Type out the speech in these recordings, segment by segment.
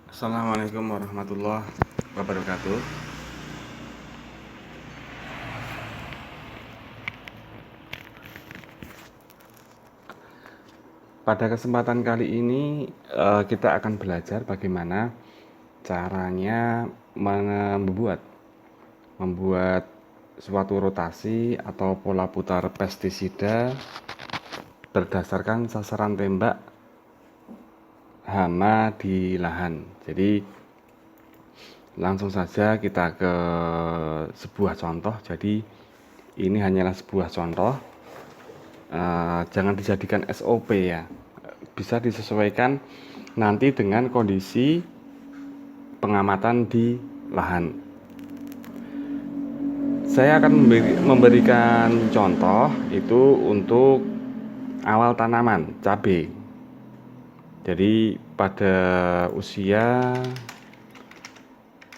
Assalamualaikum warahmatullahi wabarakatuh. Pada kesempatan kali ini kita akan belajar bagaimana caranya membuat suatu rotasi atau pola putar pestisida berdasarkan sasaran tembak hama di lahan. Jadi langsung saja kita ke sebuah contoh. Jadi ini hanyalah sebuah contoh. Jangan dijadikan SOP ya, bisa disesuaikan nanti dengan kondisi pengamatan di lahan. Saya akan memberikan contoh itu untuk awal tanaman cabai. Jadi pada usia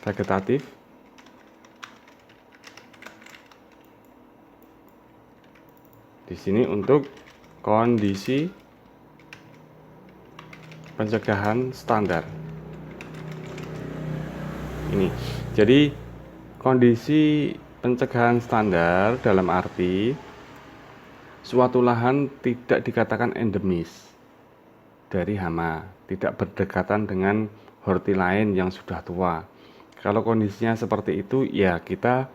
vegetatif di sini untuk kondisi pencegahan standar. Ini. Jadi kondisi pencegahan standar dalam arti suatu lahan tidak dikatakan endemis dari hama, tidak berdekatan dengan horti lain yang sudah tua. Kalau kondisinya seperti itu, ya kita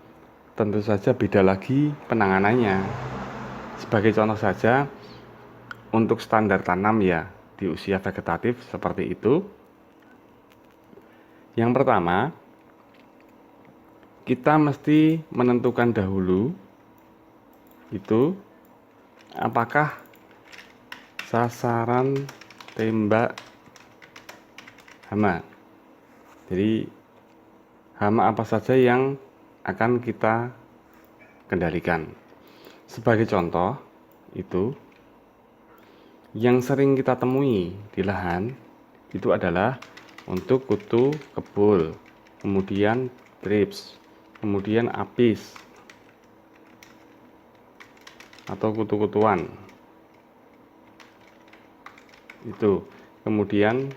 tentu saja beda lagi penanganannya. Sebagai contoh saja, untuk standar tanam ya di usia vegetatif seperti itu. Yang pertama, kita mesti menentukan dahulu itu apakah sasaran tembak hama. Jadi hama apa saja yang akan kita kendalikan. Sebagai contoh itu yang sering kita temui di lahan itu adalah untuk kutu kebul, kemudian trips, kemudian apis atau kutu-kutuan itu, kemudian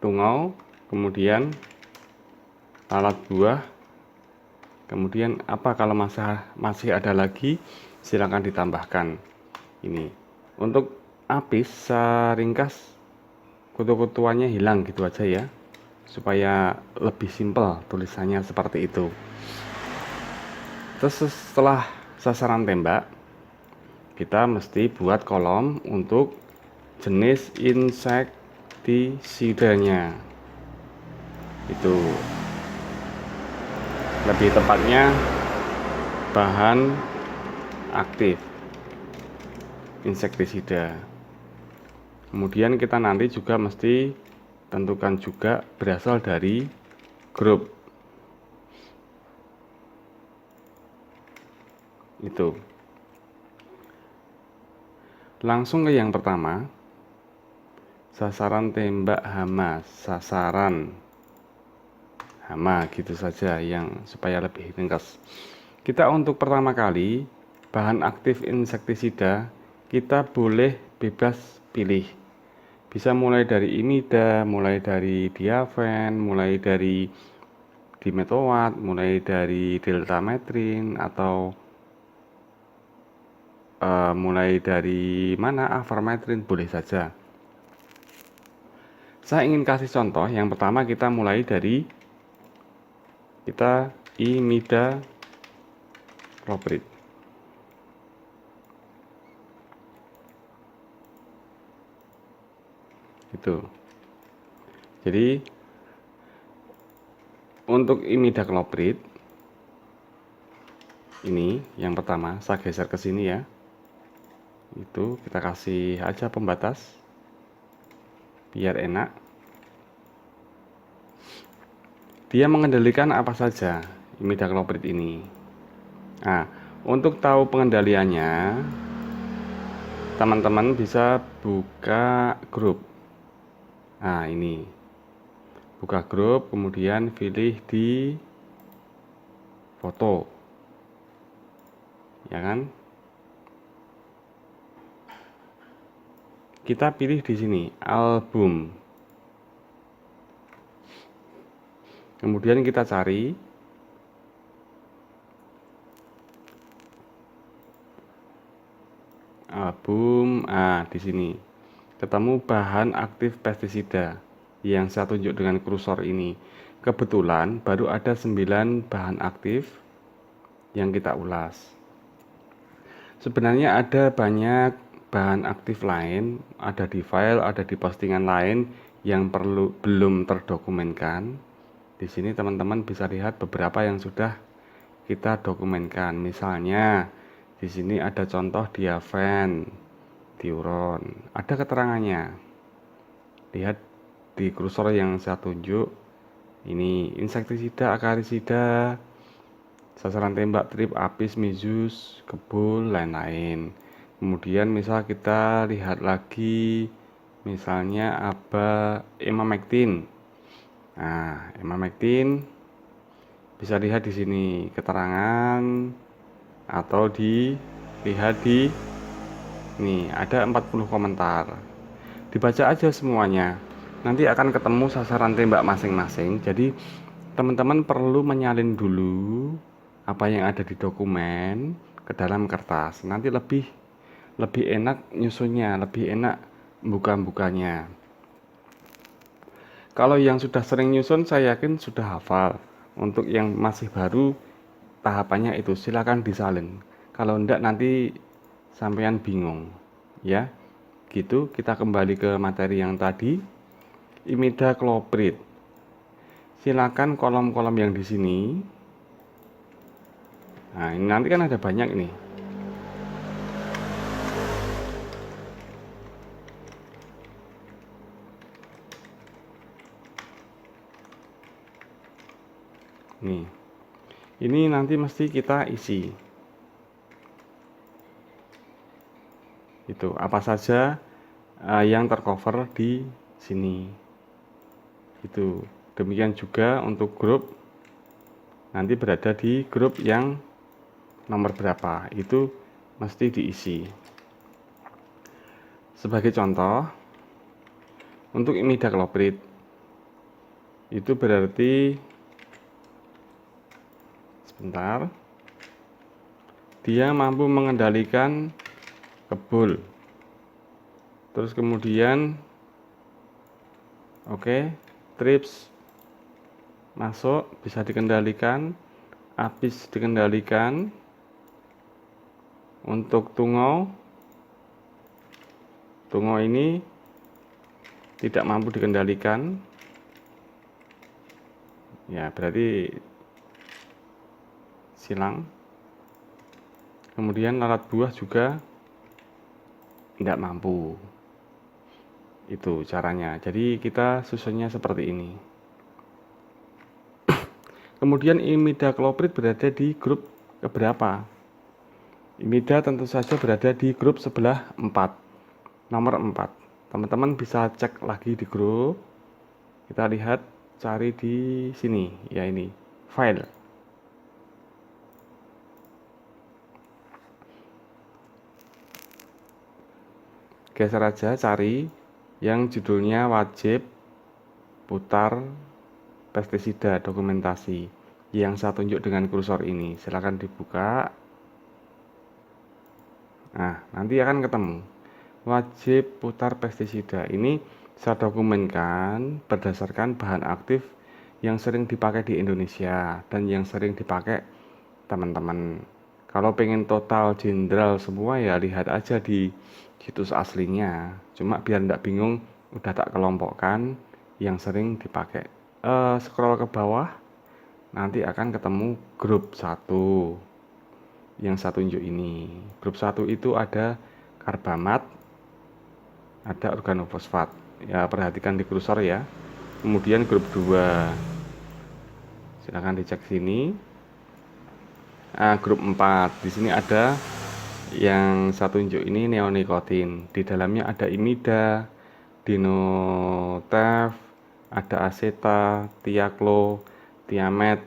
tungau, kemudian lalat buah, kemudian apa kalau masih ada lagi silakan ditambahkan. Ini untuk apis ringkas kutu-kutuannya hilang gitu aja ya, supaya lebih simpel tulisannya seperti itu. Terus setelah sasaran tembak, kita mesti buat kolom untuk jenis insektisidanya. Itu lebih tepatnya bahan aktif insektisida. Kemudian kita nanti juga mesti tentukan juga berasal dari grup itu. Langsung ke yang pertama, sasaran tembak hama, sasaran hama gitu saja yang supaya lebih ringkas. Kita untuk pertama kali bahan aktif insektisida kita boleh bebas pilih. Bisa mulai dari imida, mulai dari diafen, mulai dari dimetoat, mulai dari deltametrin, atau mulai dari mana avermetrin, boleh saja. Saya ingin kasih contoh. Yang pertama kita mulai dari imidacloprid. Itu. Jadi untuk imidacloprid ini yang pertama, saya geser ke sini ya. Itu kita kasih aja pembatas biar enak. Dia mengendalikan apa saja imidacloprid ini. Nah, untuk tahu pengendaliannya, teman-teman bisa buka grup. Nah, ini. Buka grup, kemudian pilih di foto. Ya kan? Kita pilih di sini album. Kemudian kita cari album, di sini ketemu bahan aktif pestisida yang saya tunjuk dengan kursor ini. Kebetulan baru ada 9 bahan aktif yang kita ulas. Sebenarnya ada banyak bahan aktif lain, ada di file, ada di postingan lain yang belum terdokumenkan. Di sini teman-teman bisa lihat beberapa yang sudah kita dokumenkan. Misalnya di sini ada contoh diafen, diuron, ada keterangannya. Lihat di kursor yang saya tunjuk. Ini insektisida, akarisida, sasaran tembak, trip, apis, mezus, kebul, lain-lain. Kemudian misal kita lihat lagi, misalnya emamectin. Nah, emamectin bisa lihat di sini keterangan atau dilihat di nih ada 40 komentar. Dibaca aja semuanya. Nanti akan ketemu sasaran tembak masing-masing. Jadi teman-teman perlu menyalin dulu apa yang ada di dokumen ke dalam kertas. Nanti lebih enak nyusunnya, lebih enak buka-bukanya. Kalau yang sudah sering nyusun saya yakin sudah hafal. Untuk yang masih baru tahapannya itu silakan disalin. Kalau enggak nanti sampean bingung. Ya. Gitu, kita kembali ke materi yang tadi. Imidacloprid. Silakan kolom-kolom yang di sini. Nah, ini nanti kan ada banyak nih. Nih. Ini nanti mesti kita isi. Itu apa saja yang tercover di sini. Itu. Demikian juga untuk grup nanti berada di grup yang nomor berapa. Itu mesti diisi. Sebagai contoh, untuk imidacloprid itu berarti sebentar, dia mampu mengendalikan kebul. Terus kemudian trips masuk, bisa dikendalikan, apis dikendalikan. Untuk tungau ini tidak mampu dikendalikan. Ya, berarti silang. Kemudian lalat buah juga tidak mampu. Itu caranya. Jadi kita susunnya seperti ini. Kemudian imidacloprid berada di grup keberapa? Imida tentu saja berada di grup sebelah 4, nomor 4. Teman-teman bisa cek lagi di grup. Kita lihat, cari di sini, ya ini, file. Geser aja, cari yang judulnya wajib putar pestisida dokumentasi yang saya tunjuk dengan kursor ini. Silakan dibuka. Nah, nanti akan ketemu wajib putar pestisida. Ini saya dokumenkan berdasarkan bahan aktif yang sering dipakai di Indonesia dan yang sering dipakai teman-teman. Kalau pengen total jenderal semua ya lihat aja di situs aslinya. Cuma biar enggak bingung, udah tak kelompokkan yang sering dipakai. Scroll ke bawah, nanti akan ketemu grup 1 yang saya tunjuk ini. Grup 1 itu ada karbamat, ada organofosfat. Ya, perhatikan di kursor ya. Kemudian grup 2. Silakan dicek sini. Grup 4. Di sini ada yang saya tunjuk ini neonikotin. Di dalamnya ada imida, dinotef, ada aseta, tiaklo, tiamet,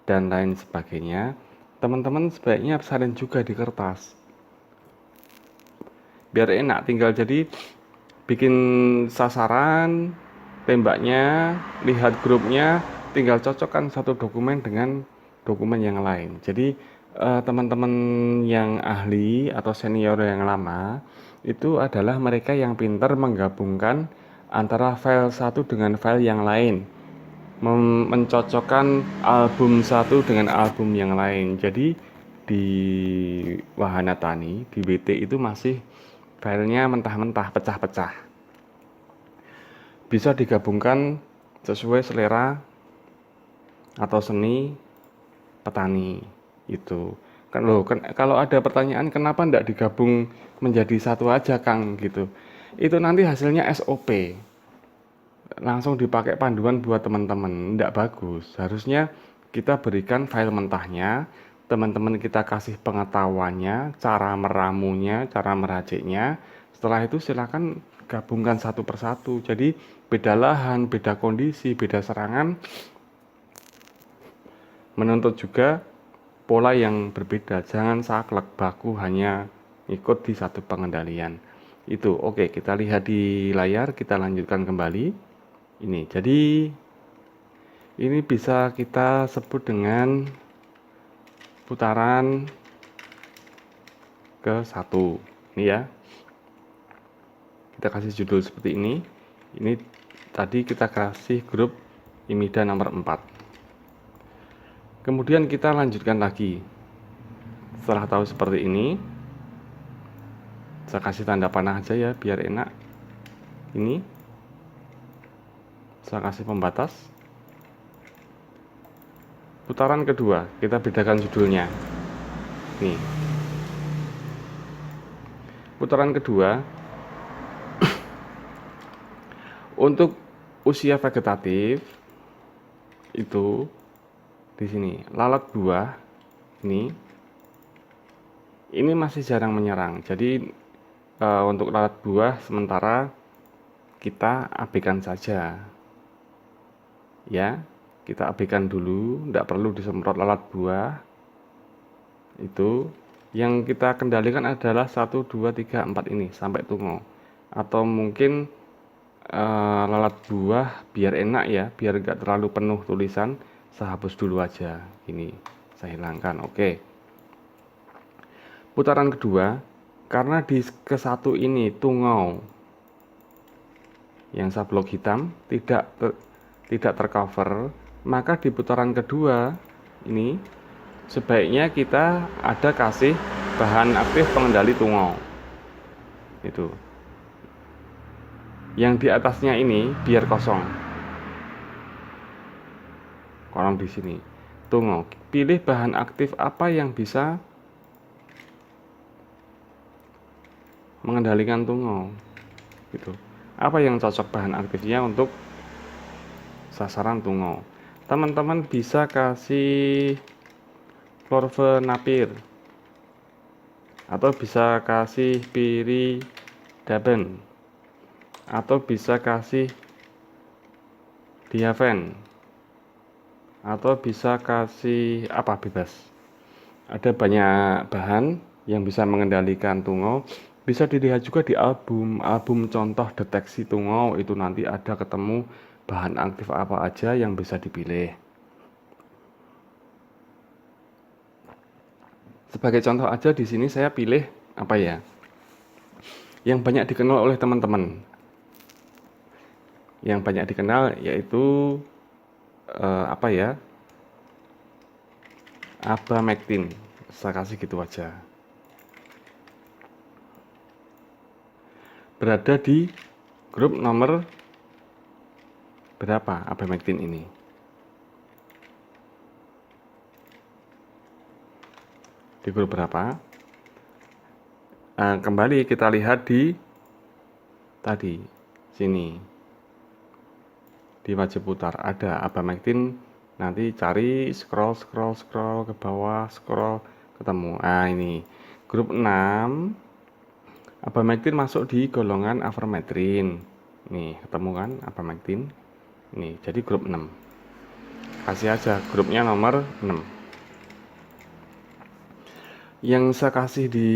dan lain sebagainya. Teman-teman sebaiknya salin juga di kertas biar enak, tinggal jadi bikin sasaran tembaknya, lihat grupnya, tinggal cocokkan satu dokumen dengan dokumen yang lain. Jadi teman-teman yang ahli atau senior yang lama itu adalah mereka yang pintar menggabungkan antara file satu dengan file yang lain, mencocokkan album satu dengan album yang lain. Jadi di Wahana Tani, di WT itu masih filenya mentah-mentah, pecah-pecah. Bisa digabungkan sesuai selera atau seni petani itu. Kalau ada pertanyaan kenapa tidak digabung menjadi satu aja Kang gitu. Itu nanti hasilnya SOP. Langsung dipakai panduan buat teman-teman, tidak bagus. Harusnya kita berikan file mentahnya, teman-teman kita kasih pengetahuannya, cara meramunya, cara meraciknya. Setelah itu silakan gabungkan satu persatu. Jadi beda lahan, beda kondisi, beda serangan, menuntut juga pola yang berbeda. Jangan saklek baku hanya ikut di satu pengendalian. Itu oke, kita lihat di layar, kita lanjutkan kembali. Ini, jadi ini bisa kita sebut dengan putaran ke 1. Ini ya. Kita kasih judul seperti ini. Ini tadi kita kasih grup IMIDA nomor 4. Kemudian kita lanjutkan lagi. Setelah tahu seperti ini, saya kasih tanda panah aja ya biar enak. Ini saya kasih pembatas. Putaran kedua, kita bedakan judulnya. Nih. Putaran kedua untuk usia vegetatif itu di sini lalat buah ini masih jarang menyerang. Jadi untuk lalat buah sementara kita abaikan saja. Ya, kita abaikan dulu, tidak perlu disemprot lalat buah. Itu yang kita kendalikan adalah 1, 2, 3, 4 ini sampai tungo. Atau mungkin lalat buah biar enak ya, biar enggak terlalu penuh tulisan, saya hapus dulu aja. Ini saya hilangkan. Oke. Putaran kedua, karena di ke-1 ini tungau yang sablok hitam tidak tercover, maka di putaran kedua ini sebaiknya kita ada kasih bahan aktif pengendali tungau. Itu. Yang di atasnya ini biar kosong. Kolom di sini. Tungau. Pilih bahan aktif apa yang bisa mengendalikan tungau. Gitu. Apa yang cocok bahan aktifnya untuk sasaran tungau. Teman-teman bisa kasih chlorphenapir atau bisa kasih piridaben atau bisa kasih diafen atau bisa kasih apa bebas. Ada banyak bahan yang bisa mengendalikan tungau. Bisa dilihat juga di album contoh deteksi tungau, itu nanti ada ketemu bahan aktif apa aja yang bisa dipilih. Sebagai contoh aja di sini saya pilih apa ya? Yang banyak dikenal oleh teman-teman. Yang banyak dikenal yaitu apa ya? Abamectin. Saya kasih gitu aja. Berada di grup nomor berapa abamectin ini? Di grup berapa? Kembali kita lihat di tadi sini di wajib putar ada abamectin. Nanti cari scroll ke bawah, scroll ketemu. Ini grup 6. Abamectin masuk di golongan avermetrin. Nih, ketemu kan abamectin? Nih, jadi grup 6. Kasih aja grupnya nomor 6. Yang saya kasih di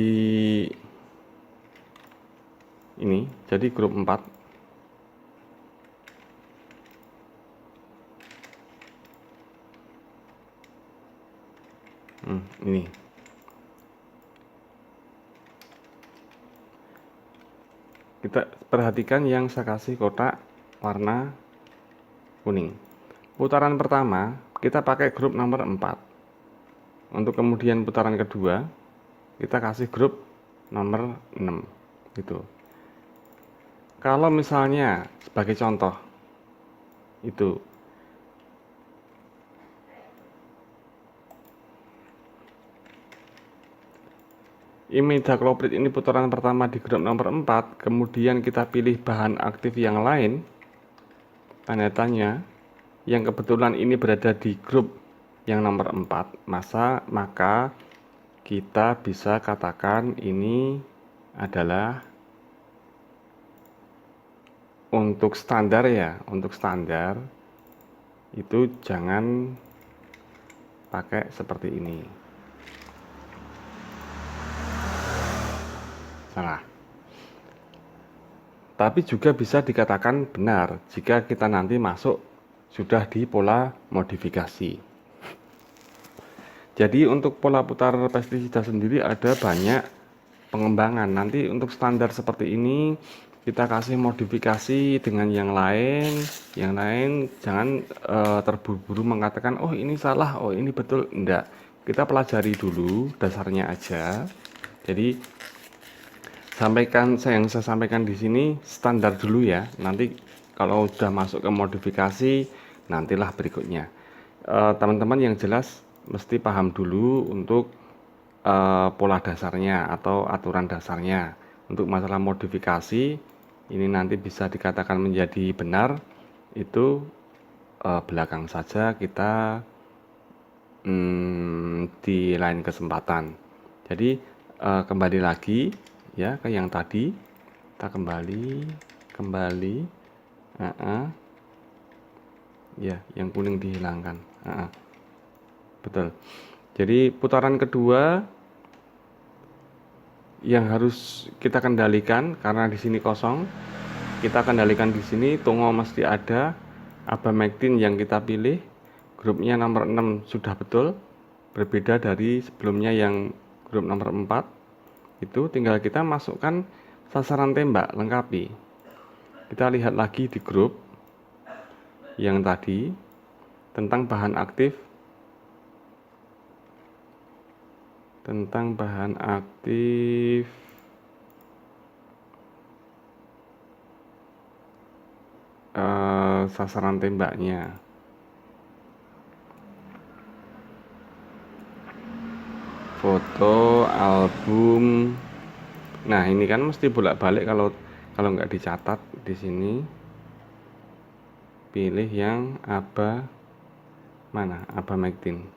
ini, jadi grup 4. Ini kita perhatikan yang saya kasih kotak warna kuning. Putaran pertama kita pakai grup nomor 4. Untuk kemudian putaran kedua kita kasih grup nomor 6 gitu. Kalau misalnya sebagai contoh itu imidacloprid ini putaran pertama di grup nomor 4, kemudian kita pilih bahan aktif yang lain, tanda tanya, yang kebetulan ini berada di grup yang nomor 4, maka kita bisa katakan ini adalah untuk standar ya, untuk standar itu jangan pakai seperti ini. Salah. Tapi juga bisa dikatakan benar jika kita nanti masuk sudah di pola modifikasi. Jadi untuk pola putar pestisida sendiri ada banyak pengembangan. Nanti untuk standar seperti ini kita kasih modifikasi dengan yang lain. Yang lain jangan terburu-buru mengatakan oh ini salah, oh ini betul. Enggak. Kita pelajari dulu dasarnya aja. Jadi yang saya sampaikan di sini standar dulu ya. Nanti kalau sudah masuk ke modifikasi, nantilah berikutnya. Teman-teman yang jelas mesti paham dulu untuk pola dasarnya atau aturan dasarnya. Untuk masalah modifikasi, ini nanti bisa dikatakan menjadi benar, itu belakang saja kita di lain kesempatan. Jadi kembali lagi ya ke yang tadi, kita kembali ya yang kuning dihilangkan, betul. Jadi putaran kedua yang harus kita kendalikan karena di sini kosong, kita kendalikan di sini tungau mesti ada, abamectin yang kita pilih grupnya nomor 6 sudah betul, berbeda dari sebelumnya yang grup nomor 4. Itu tinggal kita masukkan sasaran tembak lengkapi. Kita lihat lagi di grup yang tadi tentang bahan aktif sasaran tembaknya. Foto album. Nah, ini kan mesti bolak-balik kalau nggak dicatat di sini. Pilih yang abamectin.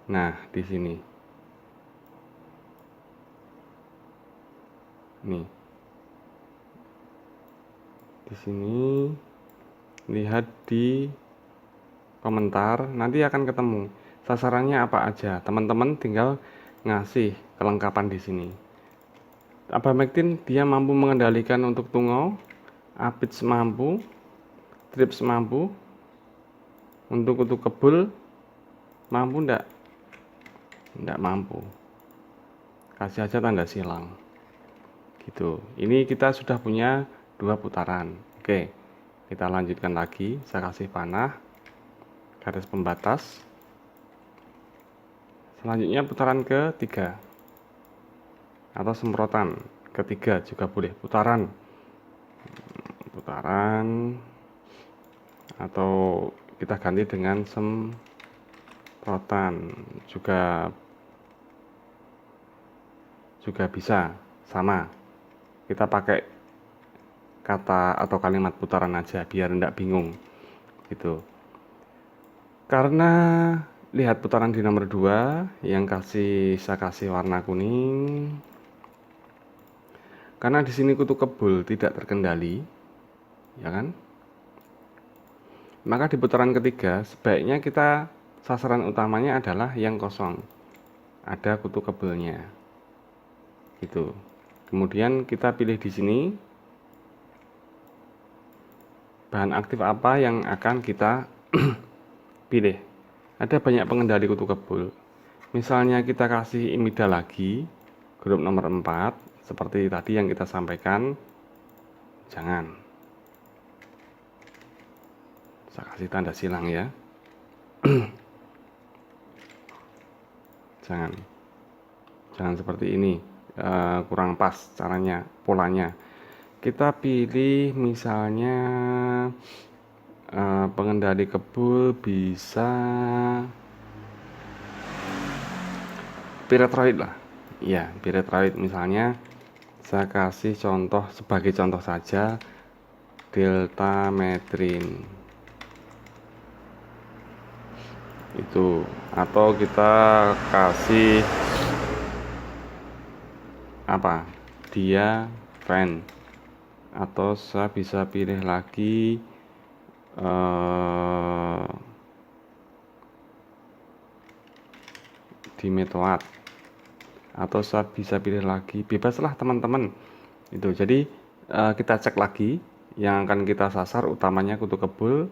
Nah, di sini. Nih. Di sini lihat di komentar, nanti akan ketemu sasarannya apa aja. Teman-teman tinggal ngasih kelengkapan di sini. Abamectin dia mampu mengendalikan untuk tungau, aphids mampu, thrips mampu, untuk kutu kebul mampu enggak? Enggak mampu. Kasih aja tanda silang. Gitu. Ini kita sudah punya 2 putaran. Oke. Kita lanjutkan lagi. Saya kasih panah, garis pembatas. Selanjutnya putaran ketiga atau semprotan ketiga juga boleh, putaran atau kita ganti dengan semprotan juga bisa, sama. Kita pakai kata atau kalimat putaran aja biar enggak bingung gitu. Karena lihat putaran di nomor 2 yang saya kasih warna kuning. Karena di sini kutu kebul tidak terkendali, ya kan? Maka di putaran ketiga sebaiknya kita sasaran utamanya adalah yang kosong. Ada kutu kebulnya. Gitu. Kemudian kita pilih di sini bahan aktif apa yang akan kita pilih. Ada banyak pengendali kutu kebul. Misalnya kita kasih imida lagi, grup nomor 4, seperti tadi yang kita sampaikan, jangan. Saya kasih tanda silang ya. Jangan seperti ini, kurang pas caranya, polanya. Kita pilih misalnya pengendali kebul bisa piretroid lah. Ya, piretroid misalnya saya kasih contoh sebagai contoh saja deltametrin. Itu atau kita kasih apa? Dia fan. Atau saya bisa pilih lagi dimetoat, atau saya bisa pilih lagi, bebaslah teman-teman. Itu jadi kita cek lagi yang akan kita sasar utamanya kutu kebul,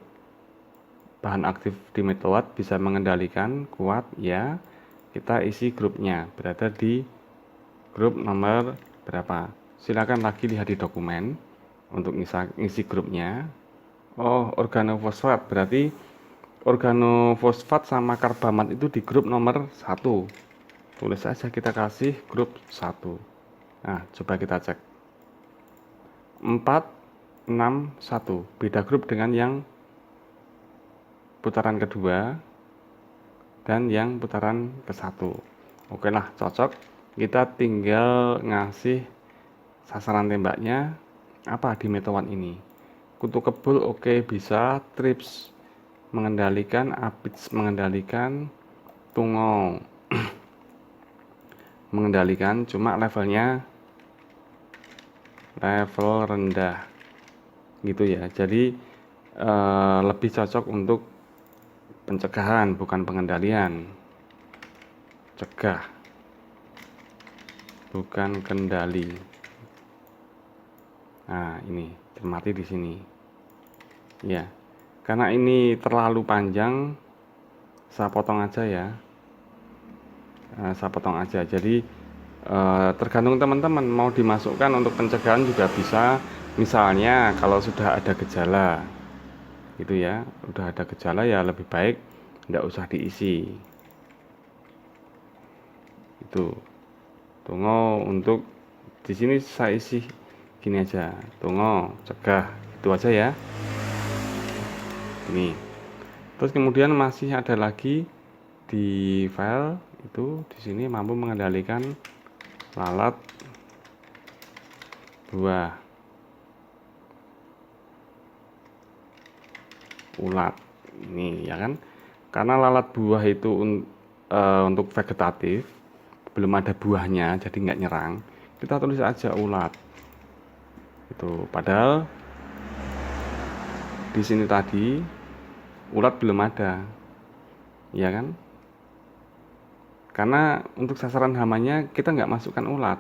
bahan aktif dimetoat bisa mengendalikan kuat ya, kita isi grupnya berada di grup nomor berapa. Silakan lagi lihat di dokumen untuk ngisi grupnya. Oh, organofosfat, berarti organofosfat sama karbamat itu di grup nomor 1. Tulis saja kita kasih grup 1. Nah, coba kita cek. 4, 6, 1. Beda grup dengan yang putaran kedua dan yang putaran ke-1. Oke lah, cocok. Kita tinggal ngasih sasaran tembaknya apa di metowan ini. Kutu kebul oke, bisa, trips mengendalikan, aphids mengendalikan, tungau mengendalikan, cuma levelnya level rendah gitu ya. Jadi lebih cocok untuk pencegahan bukan pengendalian. Cegah bukan kendali. Nah, ini cermati di sini. Ya. Karena ini terlalu panjang, saya potong aja ya. Saya potong aja. Jadi tergantung teman-teman mau dimasukkan untuk pencegahan juga bisa. Misalnya kalau sudah ada gejala, gitu ya, udah ada gejala ya lebih baik tidak usah diisi. Itu tunggu untuk di sini saya isi gini aja, tunggu cegah, itu aja ya. Ini. Terus kemudian masih ada lagi di file itu di sini mampu mengendalikan lalat buah ulat ini ya kan, karena lalat buah itu untuk vegetatif belum ada buahnya jadi nggak nyerang, kita tulis aja ulat itu, padahal di sini tadi ulat belum ada ya kan, karena untuk sasaran hamanya kita nggak masukkan ulat.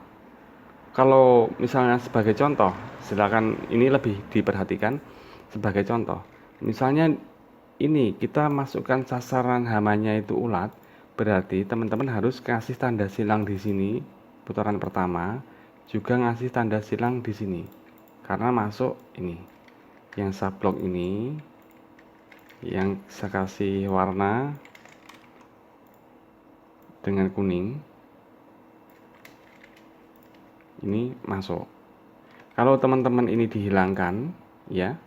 Kalau misalnya sebagai contoh, silakan ini lebih diperhatikan sebagai contoh. Misalnya ini kita masukkan sasaran hamanya itu ulat, berarti teman-teman harus kasih tanda silang di sini putaran pertama, juga ngasih tanda silang di sini. Karena masuk ini. Yang subblok ini yang saya kasih warna dengan kuning. Ini masuk. Kalau teman-teman ini dihilangkan, ya,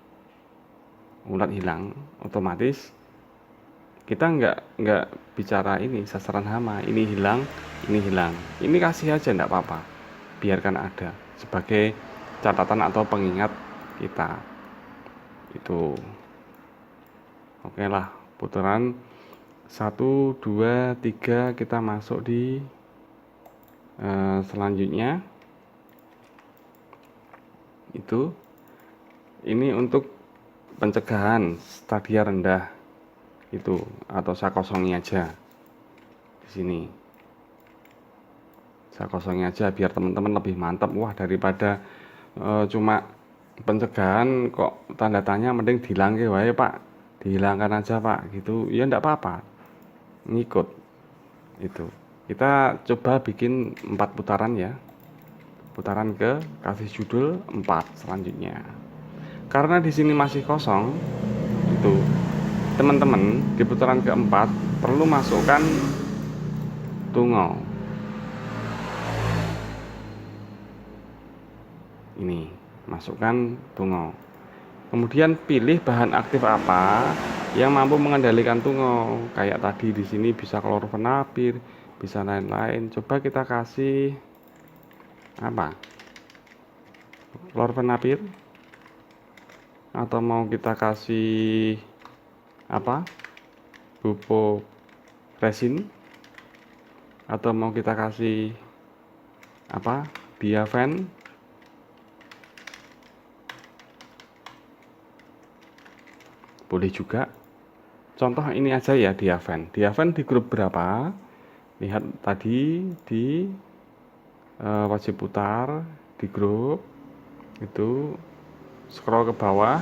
ulat hilang, otomatis kita nggak bicara ini sasaran hama, ini hilang, ini hilang. Ini kasih aja nggak apa-apa, biarkan ada sebagai catatan atau pengingat kita. Itu, oke lah, putaran 1, 2, 3 kita masuk di selanjutnya. Itu ini untuk pencegahan stadia rendah itu, atau saya kosongi aja di sini, saya kosongi aja biar teman-teman lebih mantap. Wah, daripada cuma pencegahan kok tanda tanya, mending dihilangke wae Pak, dihilangkan aja Pak gitu ya, enggak apa-apa, ngikut itu. Kita coba bikin 4 putaran ya. Putaran ke kasih judul 4 selanjutnya. Karena di sini masih kosong, itu teman-teman di putaran keempat perlu masukkan tungau. Ini, masukkan tungau. Kemudian pilih bahan aktif apa yang mampu mengendalikan tungau. Kayak tadi di sini bisa klorofenapir, bisa lain-lain. Coba kita kasih apa? Klorofenapir, atau mau kita kasih apa? Buforesin, atau mau kita kasih apa? Diafen. Boleh juga. Contoh ini aja ya, diafen. Diafen di grup berapa? Lihat tadi di wajib putar di grup itu, scroll ke bawah,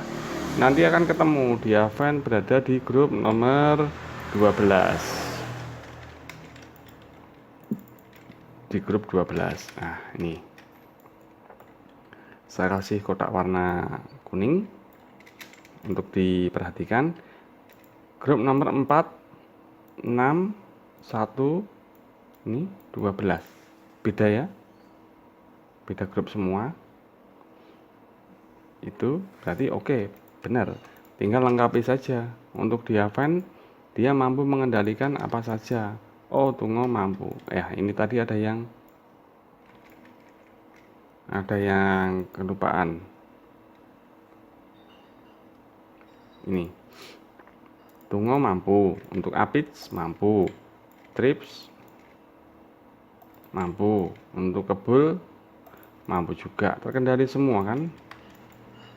nanti akan ketemu diafen berada di grup nomor 12. Di grup 12. Nah, ini saya kasih kotak warna kuning untuk diperhatikan. Grup nomor 4, 6, 1, ini 12. Beda ya, beda grup semua. Itu berarti oke, benar. Tinggal lengkapi saja. Untuk diafen, dia mampu mengendalikan apa saja. Oh, tungau mampu. Ini tadi ada yang kelupaan. Ini tungau mampu, untuk aphids mampu, thrips mampu, untuk kebul mampu juga, terkendali semua kan.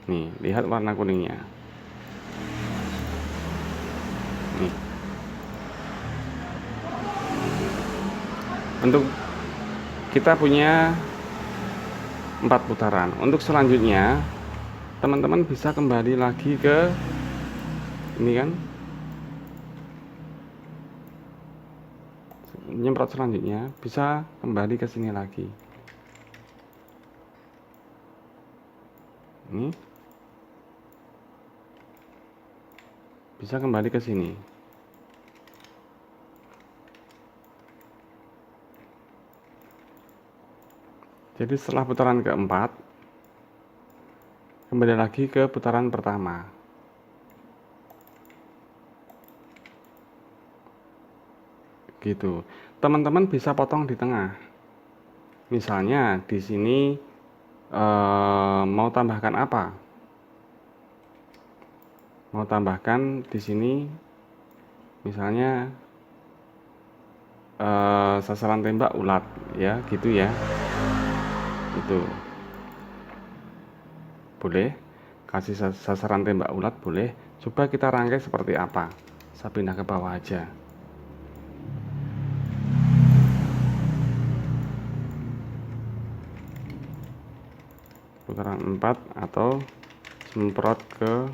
Nih, lihat warna kuningnya. Nih. Untuk kita punya 4 putaran. Untuk selanjutnya, teman-teman bisa kembali lagi ke ini kan. Nyemprot selanjutnya bisa kembali ke sini lagi. Ini bisa kembali ke sini. Jadi setelah putaran keempat, kembali lagi ke putaran pertama. Gitu. Teman-teman bisa potong di tengah. Misalnya di sini mau tambahkan apa? Mau tambahkan di sini misalnya sasaran tembak ulat ya, gitu ya. Itu boleh, kasih sasaran tembak ulat boleh. Coba kita rangkai seperti apa. Saya pindah ke bawah aja. Putaran 4 atau semprot ke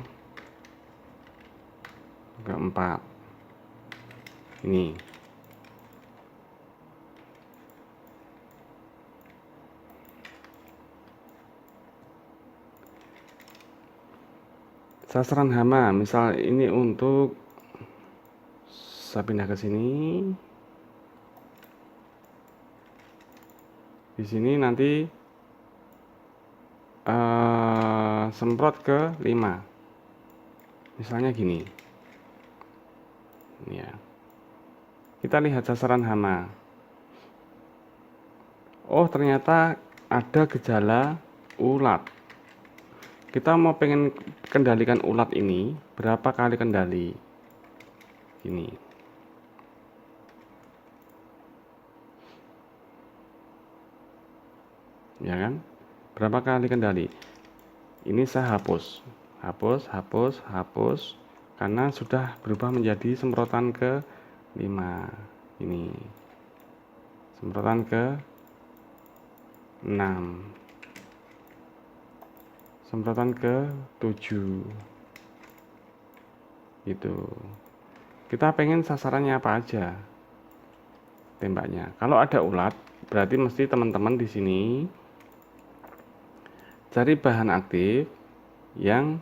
4. Ini sasaran hama, misal ini untuk, saya pindah ke sini. Di sini nanti semprot ke 5. Misalnya gini. Ya. Kita lihat sasaran hama. Oh, ternyata ada gejala ulat. Kita mau pengen kendalikan ulat ini, berapa kali kendali? Gini. Ya kan? Berapa kali kendali? Ini saya hapus. Hapus karena sudah berubah menjadi semprotan ke 5. Ini. Semprotan ke 6. Semprotan ke 7. Gitu. Kita pengen sasarannya apa aja. tembaknya. Kalau ada ulat, berarti mesti teman-teman di sini cari bahan aktif yang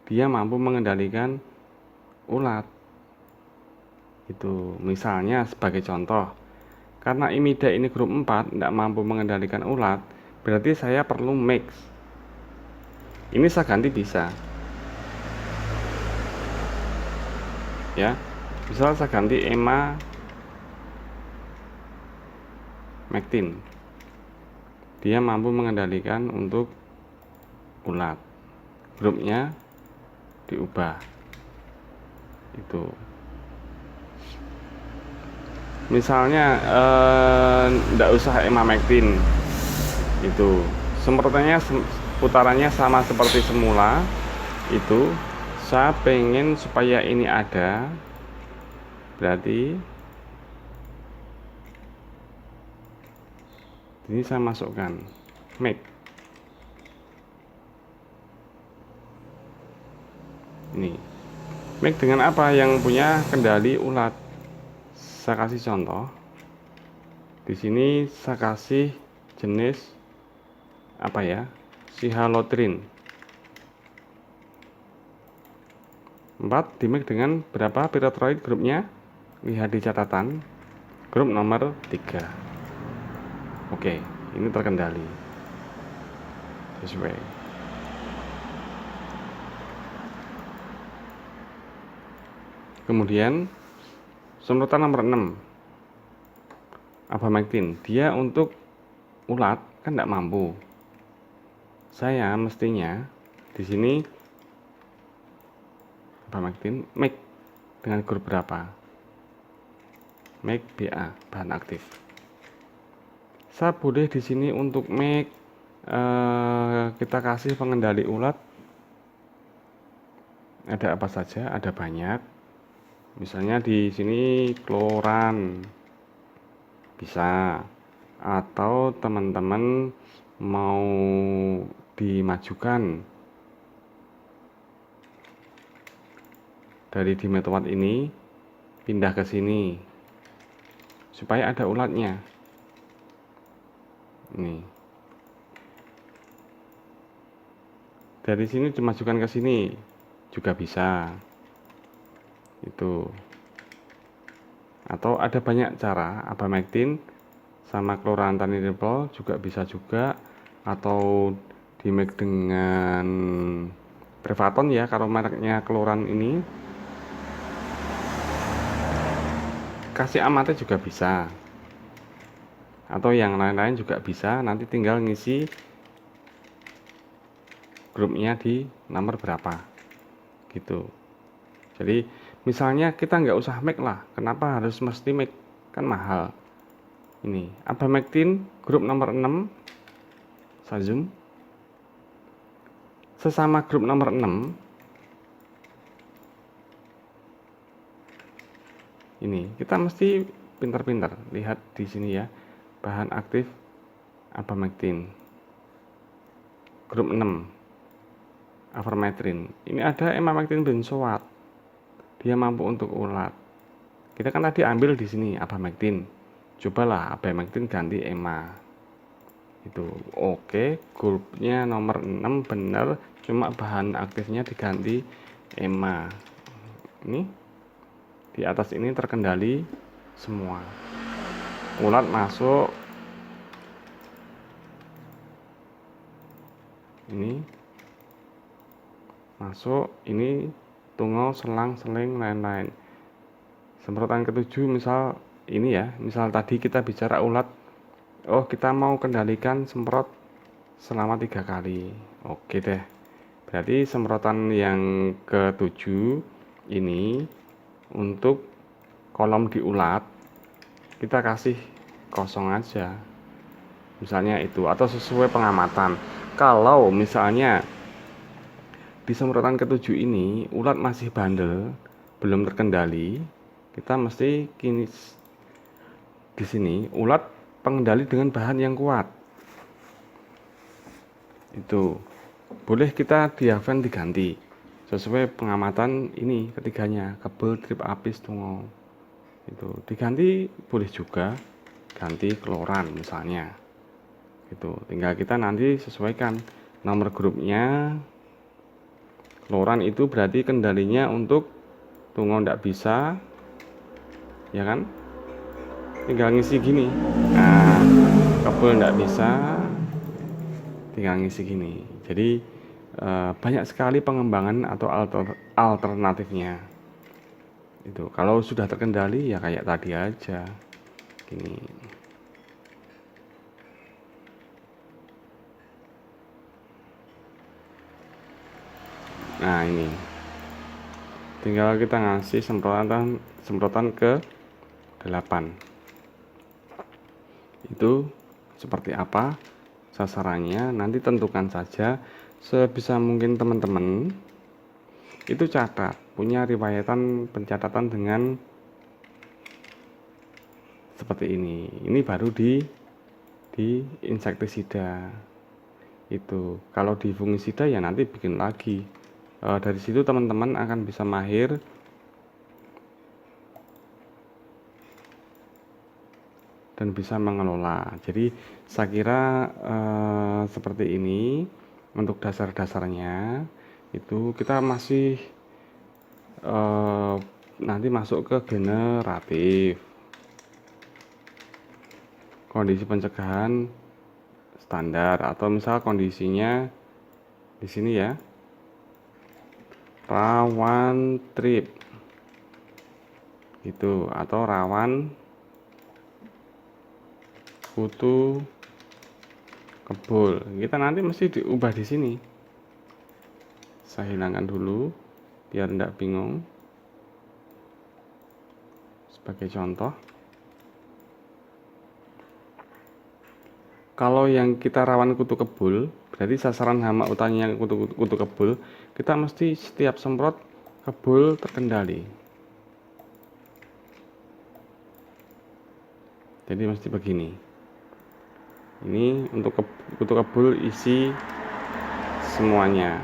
dia mampu mengendalikan ulat. Itu misalnya sebagai contoh, karena imida ini grup 4 tidak mampu mengendalikan ulat, berarti saya perlu mix. Ini saya ganti bisa. Ya, misal saya ganti Emma Mectin. Dia mampu mengendalikan untuk ulat. Grupnya diubah. Itu. Misalnya enggak usah Emma Mectin. Itu. Semprotannya putarannya sama seperti semula. Itu saya pengen supaya ini ada, berarti ini saya masukkan make. Ini make dengan apa yang punya kendali ulat. Saya kasih contoh. Di sini saya kasih jenis apa ya? Cihalotrin 4 di make dengan berapa pyrethroid grupnya? Lihat di catatan. Grup nomor 3. Oke, ini terkendali sesuai. Kemudian semprotan nomor 6 Abamectin, dia untuk ulat kan tidak mampu. Saya mestinya di sini Abamectin make dengan grup berapa? Make BA, bahan aktif. Saya boleh di sini untuk make kita kasih pengendali ulat. Ada apa saja? Ada banyak. Misalnya di sini kloran bisa, atau teman-teman mau dimajukan dari dimetowat ini pindah ke sini supaya ada ulatnya. Ini dari sini dimajukan ke sini juga bisa. Itu. Atau ada banyak cara, Abamectin sama chlorantraniliprol juga bisa juga, atau di make dengan Prevaton ya kalau mereknya kloran ini. Kasih amate juga bisa. Atau yang lain-lain juga bisa, nanti tinggal ngisi grupnya di nomor berapa. Gitu. Jadi misalnya kita nggak usah make lah, kenapa harus mesti make, kan mahal. Ini Abamectin grup nomor 6, saya zoom. Sesama grup nomor 6 ini kita mesti pintar-pintar lihat di sini ya, bahan aktif Abamectin grup 6 Avermetrin. Ini ada Emamectin benzoat, dia mampu untuk ulat. Kita kan tadi ambil di sini Abamectin, cobalah Abamectin ganti Emma. Itu oke, grupnya nomor 6 benar, cuma bahan aktifnya diganti Emma. Ini di atas ini terkendali semua. Ulat masuk. Ini masuk, ini tungau, selang, seling, lain-lain. Semprotan ketujuh misal ini ya, misal tadi kita bicara ulat, oh kita mau kendalikan semprot selama 3 kali. Oke deh, berarti semprotan yang ketujuh ini untuk kolom di ulat kita kasih kosong aja, misalnya itu, atau sesuai pengamatan. Kalau misalnya di semprotan ketujuh ini ulat masih bandel, belum terkendali, kita mesti kini di sini ulat pengendali dengan bahan yang kuat. Itu boleh kita diaven diganti sesuai pengamatan ini ketiganya, kebel, trip apis, tungau. Itu diganti boleh juga. ganti kloran misalnya. Gitu. Tinggal kita nanti sesuaikan nomor grupnya. Kloran itu berarti kendalinya untuk tungau ndak bisa, ya kan? Tinggal ngisi gini. Nah, kebul ndak bisa, tinggal ngisi gini. Jadi banyak sekali pengembangan atau alternatifnya. Itu kalau sudah terkendali ya kayak tadi aja gini. Nah, ini tinggal kita ngasih semprotan ke 8. Itu seperti apa sasarannya, nanti tentukan saja. Sebisa mungkin teman-teman itu catat, punya riwayatan pencatatan dengan seperti ini. Ini baru di insektisida. Itu kalau di fungisida ya nanti bikin lagi. Dari situ teman-teman akan bisa mahir dan bisa mengelola. Jadi saya kira seperti ini untuk dasar-dasarnya. Itu kita masih nanti masuk ke generatif. Kondisi pencegahan standar atau misal kondisinya di sini ya, rawan trip gitu, atau rawan kutu kebul. Kita nanti mesti diubah di sini. Saya hilangkan dulu biar tidak bingung. Sebagai contoh, kalau yang kita rawan kutu kebul, berarti sasaran hama utama yang kutu kebul, kita mesti setiap semprot kebul terkendali. Jadi mesti begini. Ini untuk kutu kebul isi semuanya.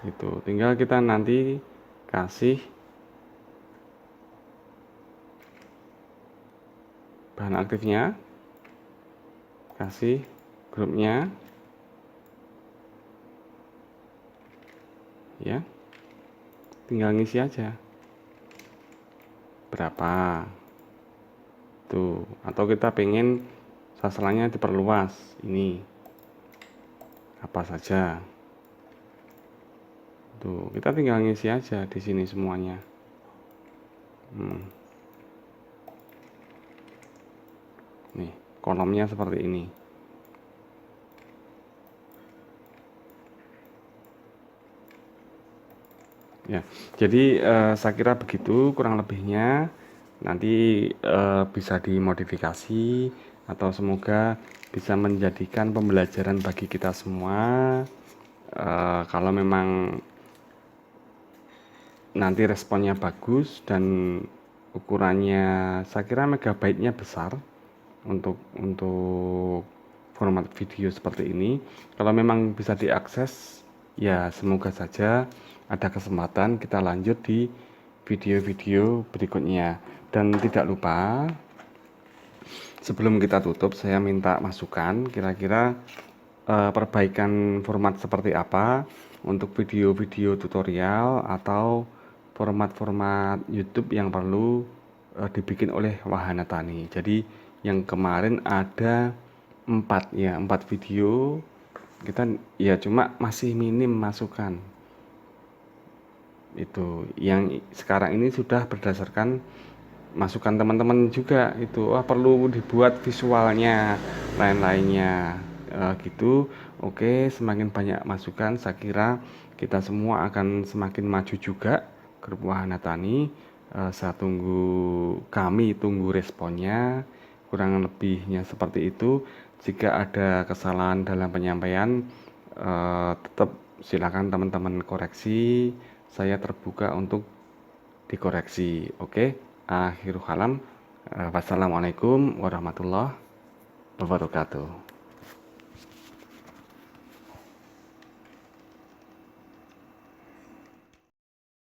Itu tinggal kita nanti kasih bahan aktifnya, kasih grupnya, ya, tinggal ngisi aja berapa tuh, atau kita pengen sasarannya diperluas, ini apa saja tuh, kita tinggal ngisi aja di sini semuanya. Nih kolomnya seperti ini. Ya, jadi saya kira begitu kurang lebihnya. Nanti bisa dimodifikasi atau semoga bisa menjadikan pembelajaran bagi kita semua. Kalau memang nanti responnya bagus dan ukurannya saya kira megabyte-nya besar untuk format video seperti ini, kalau memang bisa diakses ya semoga saja ada kesempatan kita lanjut di video-video berikutnya. Dan tidak lupa, sebelum kita tutup saya minta masukan kira-kira perbaikan format seperti apa untuk video-video tutorial atau format-format YouTube yang perlu dibikin oleh Wahana Tani. Jadi yang kemarin ada 4 video, kita ya cuma masih minim masukan. Itu yang sekarang ini sudah berdasarkan masukan teman-teman juga, itu perlu dibuat visualnya, lain-lainnya gitu. Oke, semakin banyak masukan saya kira kita semua akan semakin maju juga grup Wahana Tani. Saya kami tunggu responnya, kurang lebihnya seperti itu. Jika ada kesalahan dalam penyampaian tetap silakan teman-teman koreksi, saya terbuka untuk dikoreksi. Oke, akhirul kalam. Wassalamualaikum warahmatullahi wabarakatuh.